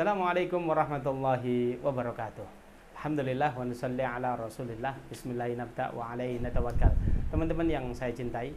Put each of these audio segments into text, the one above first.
Assalamualaikum warahmatullahi wabarakatuh. Alhamdulillah wa nusalli ala rasulillah. Bismillahirrahmanirrahim wa alaihi natawakkal. Teman-teman yang saya cintai,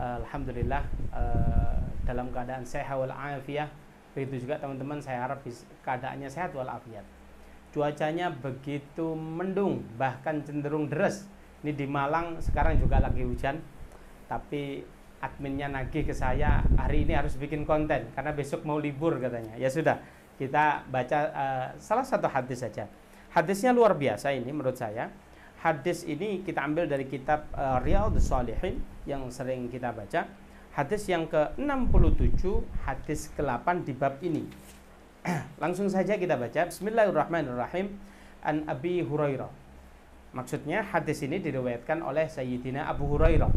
alhamdulillah dalam keadaan sehat wal afiyah. Begitu juga teman-teman, saya harap keadaannya sehat wal afiyat. Cuacanya begitu mendung, bahkan cenderung deres. Ini di Malang sekarang juga lagi hujan. Tapi adminnya nagih ke saya, hari ini harus bikin konten karena besok mau libur katanya. Ya sudah, kita baca salah satu hadis saja. Hadisnya luar biasa ini menurut saya. Hadis ini kita ambil dari kitab Riyadhus Shalihin yang sering kita baca. Hadis yang ke-67, hadis ke-8 di bab ini. Langsung saja kita baca. Bismillahirrahmanirrahim. An Abi Hurairah. Maksudnya hadis ini diriwayatkan oleh Sayyidina Abu Hurairah.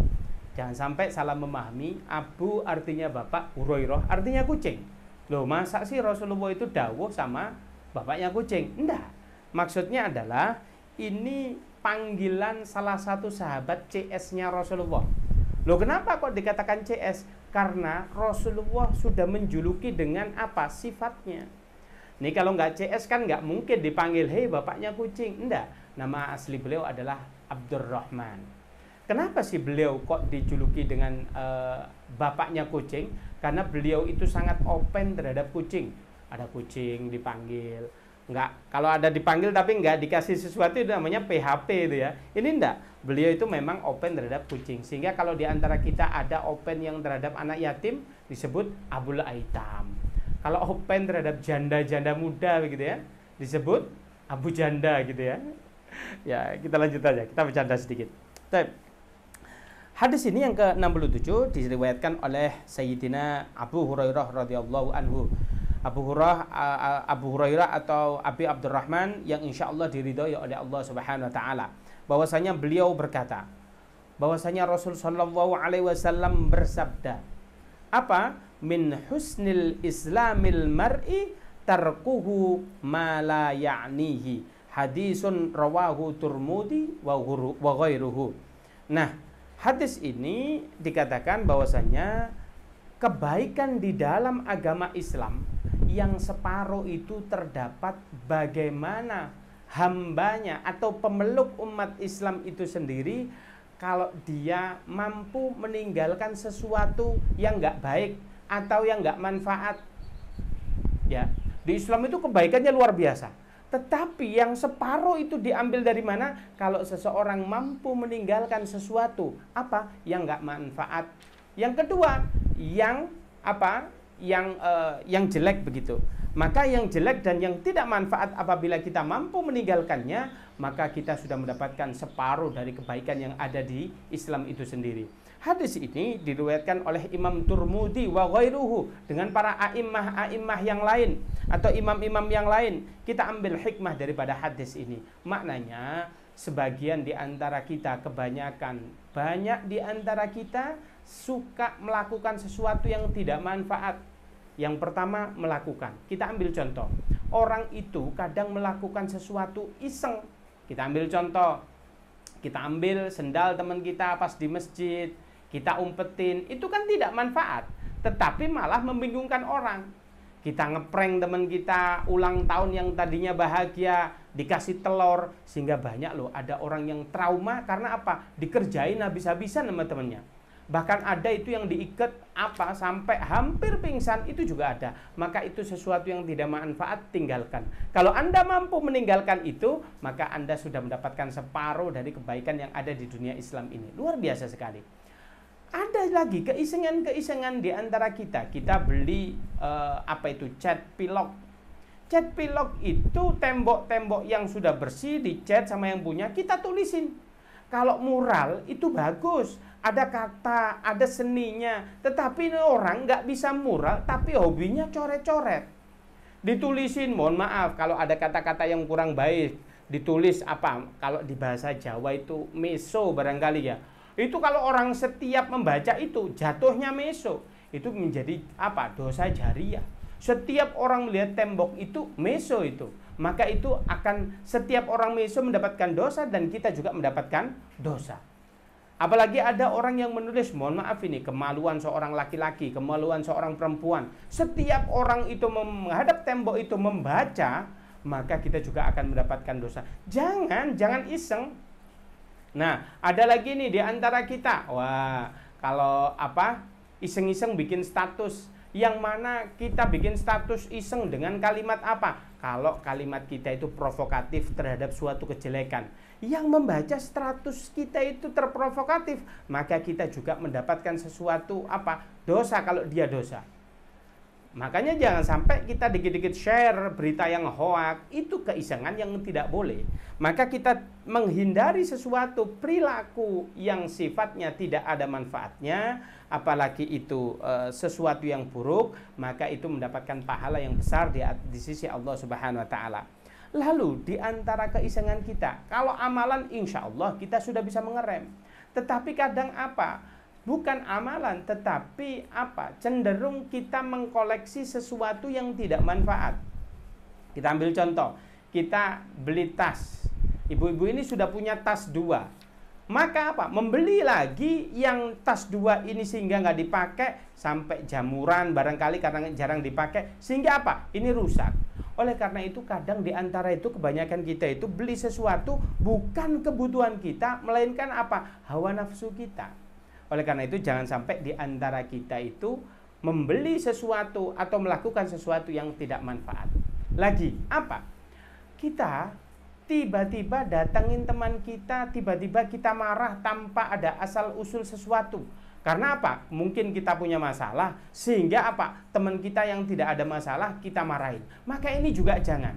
Jangan sampai salah memahami. Abu artinya bapak, Hurairah artinya kucing. Loh, masa sih Rasulullah itu dawuh sama bapaknya kucing? Enggak. Maksudnya adalah ini panggilan salah satu sahabat CS-nya Rasulullah. Loh, kenapa kok dikatakan CS? Karena Rasulullah sudah menjuluki dengan apa sifatnya. Nih kalau nggak CS kan nggak mungkin dipanggil, hei bapaknya kucing. Enggak. Nama asli beliau adalah Abdurrahman. Kenapa sih beliau kok dijuluki dengan bapaknya kucing? Karena beliau itu sangat open terhadap kucing. Ada kucing dipanggil, nggak, kalau ada dipanggil tapi nggak dikasih sesuatu itu namanya PHP itu ya. Ini enggak, beliau itu memang open terhadap kucing. Sehingga kalau diantara kita ada open yang terhadap anak yatim disebut Abul Aitam. Kalau open terhadap janda-janda muda begitu ya, disebut Abu Janda gitu ya. Ya, kita lanjut aja, kita bercanda sedikit. Hadis ini yang ke-67 diriwayatkan oleh Sayyidina Abu Hurairah radhiyallahu anhu. Abu Hurairah atau Abi Abdurrahman yang insya Allah diridhoi oleh Allah Subhanahu wa taala, bahwasanya beliau berkata, bahwasanya Rasul sallallahu alaihi wasallam bersabda, apa? Min husnil islamil mar'i tarkuhu ma la ya'nihi. Hadisun rawahu Turmudi wa ghairuhu. Nah, hadis ini dikatakan bahwasanya kebaikan di dalam agama Islam yang separuh itu terdapat bagaimana hambanya atau pemeluk umat Islam itu sendiri kalau dia mampu meninggalkan sesuatu yang nggak baik atau yang nggak manfaat. Ya, di Islam itu kebaikannya luar biasa. Tetapi yang separuh itu diambil dari mana? Kalau seseorang mampu meninggalkan sesuatu apa yang nggak manfaat. Yang kedua, yang apa? Yang jelek begitu. Maka yang jelek dan yang tidak manfaat apabila kita mampu meninggalkannya, maka kita sudah mendapatkan separuh dari kebaikan yang ada di Islam itu sendiri. Hadis ini diriwayatkan oleh Imam Turmudi wa ghairuhu dengan para a'immah yang lain atau imam-imam yang lain. Kita ambil hikmah daripada hadis ini. Maknanya sebagian di antara kita, banyak di antara kita suka melakukan sesuatu yang tidak manfaat. Yang pertama, melakukan. Kita ambil contoh. Orang itu kadang melakukan sesuatu iseng. Kita ambil contoh. Kita ambil sendal teman kita pas di masjid, kita umpetin. Itu kan tidak manfaat, tetapi malah membingungkan orang. Kita ngeprank teman kita ulang tahun yang tadinya bahagia, dikasih telur, sehingga banyak loh ada orang yang trauma karena apa? Dikerjain habis-habisan sama temannya. Bahkan ada itu yang diikat apa sampai hampir pingsan, itu juga ada. Maka itu sesuatu yang tidak manfaat, tinggalkan. Kalau Anda mampu meninggalkan itu, maka Anda sudah mendapatkan separuh dari kebaikan yang ada di dunia Islam ini. Luar biasa sekali. Ada lagi keisengan-keisengan di antara kita. Kita beli cat pilok. Cat pilok itu tembok-tembok yang sudah bersih dicat sama yang punya, kita tulisin. Kalau mural itu bagus, ada kata, ada seninya. Tetapi ini orang nggak bisa mural, tapi hobinya coret-coret. Ditulisin, mohon maaf kalau ada kata-kata yang kurang baik, ditulis apa? Kalau di bahasa Jawa itu meso barangkali ya. Itu kalau orang setiap membaca itu jatuhnya meso, itu menjadi apa? Dosa jariah. Setiap orang melihat tembok itu meso itu, maka itu akan setiap orang meso mendapatkan dosa dan kita juga mendapatkan dosa. Apalagi ada orang yang menulis, mohon maaf ini, kemaluan seorang laki-laki, kemaluan seorang perempuan. Setiap orang itu menghadap tembok itu membaca, maka kita juga akan mendapatkan dosa. Jangan iseng. Nah, ada lagi nih di antara kita. Wah, kalau iseng-iseng bikin status. Yang mana kita bikin status iseng dengan kalimat apa? Kalau kalimat kita itu provokatif terhadap suatu kejelekan. Yang membaca status kita itu terprovokatif, maka kita juga mendapatkan sesuatu dosa kalau dia dosa. Makanya jangan sampai kita dikit-dikit share berita yang hoak, itu keisengan yang tidak boleh. Maka kita menghindari sesuatu perilaku yang sifatnya tidak ada manfaatnya, apalagi itu sesuatu yang buruk, maka itu mendapatkan pahala yang besar di sisi Allah Subhanahu wa taala. Lalu di antara keisengan kita, kalau amalan insya Allah kita sudah bisa mengerem. Tetapi kadang bukan amalan, tetapi cenderung kita mengkoleksi sesuatu yang tidak manfaat. Kita ambil contoh, kita beli tas. Ibu-ibu ini sudah punya tas 2. Maka membeli lagi yang tas 2 ini sehingga nggak dipakai, sampai jamuran barangkali karena jarang dipakai, sehingga ini rusak. Oleh karena itu kadang di antara itu kebanyakan kita itu beli sesuatu bukan kebutuhan kita, melainkan hawa nafsu kita. Oleh karena itu jangan sampai di antara kita itu membeli sesuatu atau melakukan sesuatu yang tidak manfaat. Lagi kita tiba-tiba datangin teman kita, tiba-tiba kita marah tanpa ada asal usul sesuatu. Karena mungkin kita punya masalah, sehingga teman kita yang tidak ada masalah kita marahin. Maka ini juga jangan.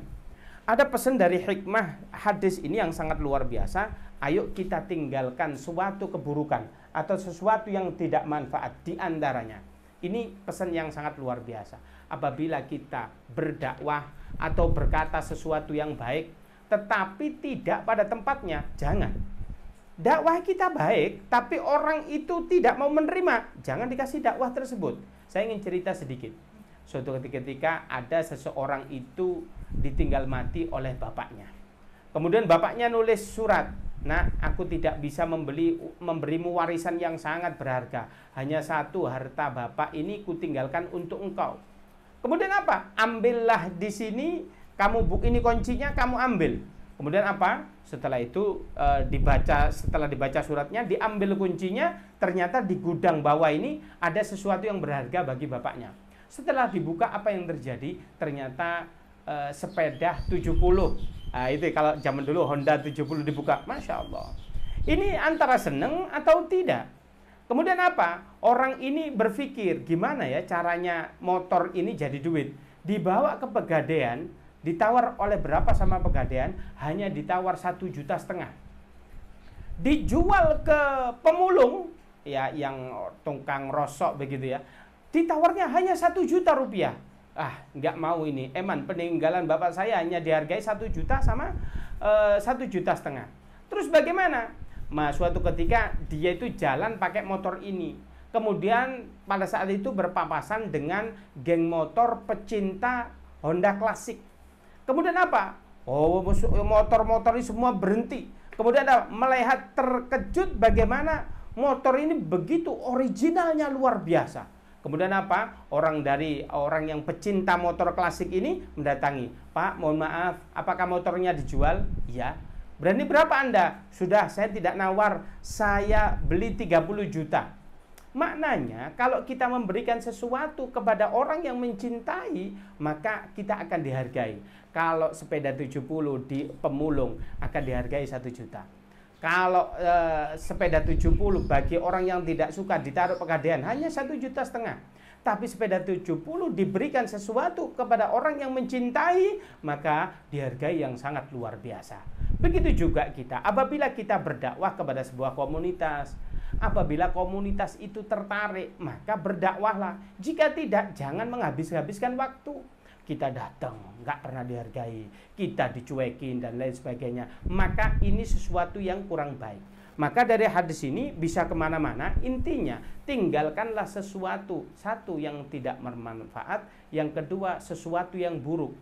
Ada pesan dari hikmah hadis ini yang sangat luar biasa. Ayo kita tinggalkan suatu keburukan atau sesuatu yang tidak manfaat di antaranya. Ini pesan yang sangat luar biasa. Apabila kita berdakwah atau berkata sesuatu yang baik, tetapi tidak pada tempatnya, jangan. Dakwah kita baik, tapi orang itu tidak mau menerima, jangan dikasih dakwah tersebut. Saya ingin cerita sedikit. Suatu ketika ada seseorang itu ditinggal mati oleh bapaknya. Kemudian bapaknya nulis surat, "Nak, aku tidak bisa memberimu warisan yang sangat berharga. Hanya satu, harta bapak ini kutinggalkan untuk engkau." Kemudian ambillah di sini, ini kuncinya, kamu ambil. Kemudian setelah itu setelah dibaca suratnya, diambil kuncinya, ternyata di gudang bawah ini ada sesuatu yang berharga bagi bapaknya. Setelah dibuka, apa yang terjadi? Ternyata sepeda 70. Nah, itu kalau zaman dulu Honda 70 dibuka, Masya Allah. Ini antara seneng atau tidak. Kemudian orang ini berpikir, gimana ya caranya motor ini jadi duit. Dibawa ke Pegadaian, ditawar oleh berapa sama Pegadaian? Hanya ditawar 1,5 juta. Dijual ke pemulung, ya yang tukang rosok begitu ya, ditawarnya hanya 1 juta rupiah. Nggak mau ini. Peninggalan bapak saya hanya dihargai 1 juta sama 1,5 juta. Terus bagaimana? Suatu ketika dia itu jalan pakai motor ini. Kemudian pada saat itu berpapasan dengan geng motor pecinta Honda klasik. Kemudian motor-motor ini semua berhenti. Kemudian melihat terkejut bagaimana motor ini begitu originalnya luar biasa. Kemudian orang yang pecinta motor klasik ini mendatangi, "Pak, mohon maaf, apakah motornya dijual?" "Iya." "Berani berapa Anda?" "Sudah, saya tidak nawar, saya beli 30 juta. Maknanya kalau kita memberikan sesuatu kepada orang yang mencintai, maka kita akan dihargai. Kalau sepeda 70 di pemulung akan dihargai 1 juta. Kalau sepeda 70 bagi orang yang tidak suka ditaruh Pegadaian hanya 1,5 juta. Tapi sepeda 70 diberikan sesuatu kepada orang yang mencintai, maka dihargai yang sangat luar biasa. Begitu juga kita, apabila kita berdakwah kepada sebuah komunitas, apabila komunitas itu tertarik, maka berdakwahlah. Jika tidak, jangan menghabis-habiskan waktu. Kita datang, nggak pernah dihargai, kita dicuekin dan lain sebagainya. Maka ini sesuatu yang kurang baik. Maka dari hadis ini bisa kemana-mana. Intinya, tinggalkanlah sesuatu. Satu, yang tidak bermanfaat. Yang kedua, sesuatu yang buruk.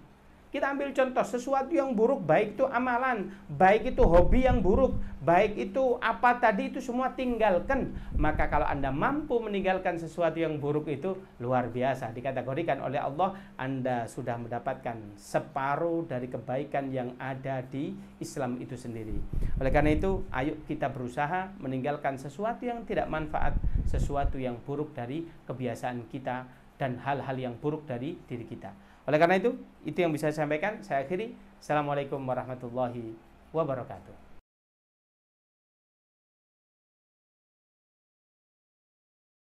Kita ambil contoh sesuatu yang buruk, baik itu amalan, baik itu hobi yang buruk, baik itu apa tadi, itu semua tinggalkan. Maka kalau Anda mampu meninggalkan sesuatu yang buruk itu luar biasa. Dikategorikan oleh Allah Anda sudah mendapatkan separuh dari kebaikan yang ada di Islam itu sendiri. Oleh karena itu, ayo kita berusaha meninggalkan sesuatu yang tidak manfaat, sesuatu yang buruk dari kebiasaan kita dan hal-hal yang buruk dari diri kita. Oleh karena itu yang bisa saya sampaikan. Saya akhiri. Assalamualaikum warahmatullahi wabarakatuh.